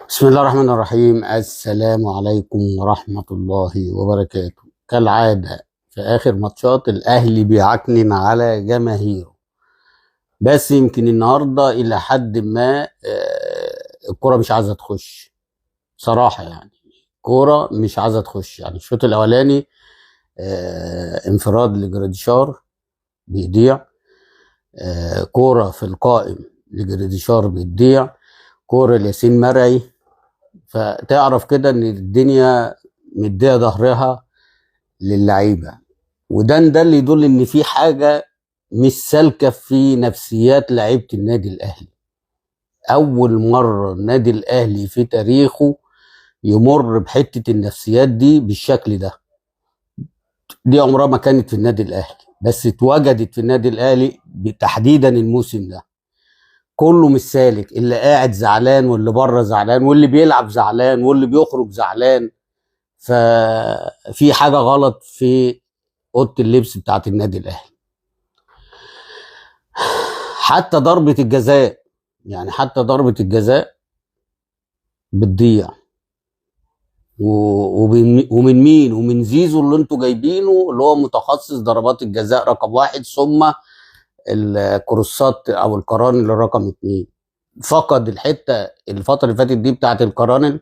بسم الله الرحمن الرحيم. السلام عليكم ورحمة الله وبركاته. كالعادة في آخر ماتشات الأهلي بيعكنن على جماهيره، بس يمكن النهاردة إلى حد ما الكرة مش عايزة تخش صراحة. يعني الكرة مش عايزة تخش. يعني الشوط الأولاني انفراد لجراديشار بيضيع، كورة في القائم لجراديشار بتضيع، كورة لياسين مرعي. فتعرف كده ان الدنيا مديه ظهرها للعيبه، ده اللي يدل ان في حاجه مش سالكه في نفسيات لعيبه النادي الاهلي. اول مره النادي الاهلي في تاريخه يمر بحته النفسيات دي بالشكل ده. دي عمرها ما كانت في النادي الاهلي، بس اتوجدت في النادي الاهلي تحديدا الموسم ده. كله مش سالك، اللي قاعد زعلان واللي بره زعلان واللي بيلعب زعلان واللي بيخرج زعلان. ففي حاجة غلط في أوضة اللبس بتاعت النادي الأهلي. حتى ضربة الجزاء، يعني حتى ضربة الجزاء بتضيع. ومن مين؟ ومن زيزو اللي انتوا جايبينه، اللي هو متخصص ضربات الجزاء رقم 1، ثم الكروسات او القرانل رقم 2. فقد الفترة اللي فاتت دي بتاعت القرانل،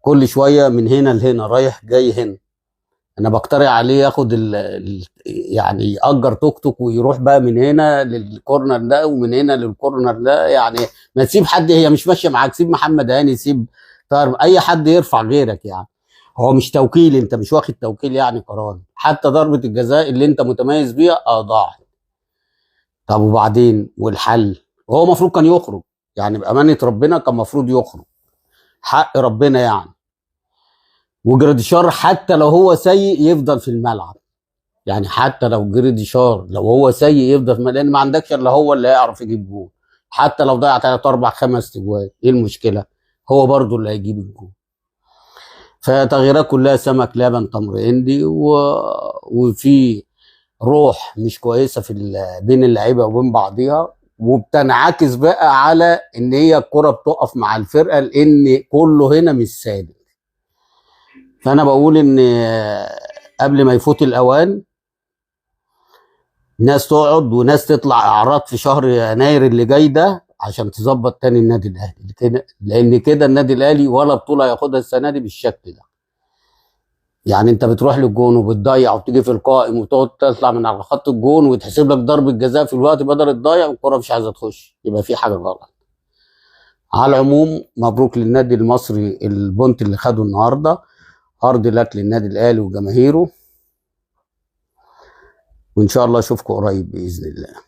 كل شوية من هنا لهنا رايح جاي هنا. انا بقترح عليه ياخد يعني يأجر توك توك ويروح بقى من هنا للكورنر ده ومن هنا للكورنر ده. يعني ما تسيب حد، هي مش ماشيه معاك، سيب محمد هاني، سيب طاهر، اي حد يرفع غيرك. يعني هو مش توكيل، انت مش واخد توكيل يعني قرار. حتى ضربه الجزاء اللي انت متميز بيها ضاعت. طب وبعدين والحل؟ هو المفروض كان يخرج، يعني بامانه ربنا كان المفروض يخرج، حق ربنا يعني. وجراديشار حتى لو هو سيء يفضل في الملعب. يعني حتى لو جراديشار لو هو سيء يفضل في الملعب، لان ما عندكش الا هو اللي هيعرف يجيب جول. حتى لو ضيع 3 4 5 اجوال، ايه المشكله؟ هو برضو اللي هيجيب الجول. فتغييرات كلها سمك لبن تمر هندي وفي روح مش كويسه بين اللعيبه وبين بعضيها، وبتنعكس بقى على ان هي الكره بتقف مع الفرقه، لان كله هنا مش سالك. فانا بقول ان قبل ما يفوت الاوان، ناس تقعد وناس تطلع اعراض في شهر يناير اللي جاي ده عشان تظبط تاني النادي الاهلي كده، لان كده النادي الاهلي ولا بطوله ياخدها السنه دي بالشكل ده. يعني انت بتروح للجون وبتضيع وبتيجي في القائم وتقعد تطلع من على خط الجون وتحسب لك ضربه جزاء في الوقت بدل الضايع والكره مش عايزه تخش، يبقى في حاجه غلط. على العموم مبروك للنادي المصري البونت اللي خده النهارده، ارض لك للنادي الاهلي وجماهيره، وان شاء الله اشوفكم قريب باذن الله.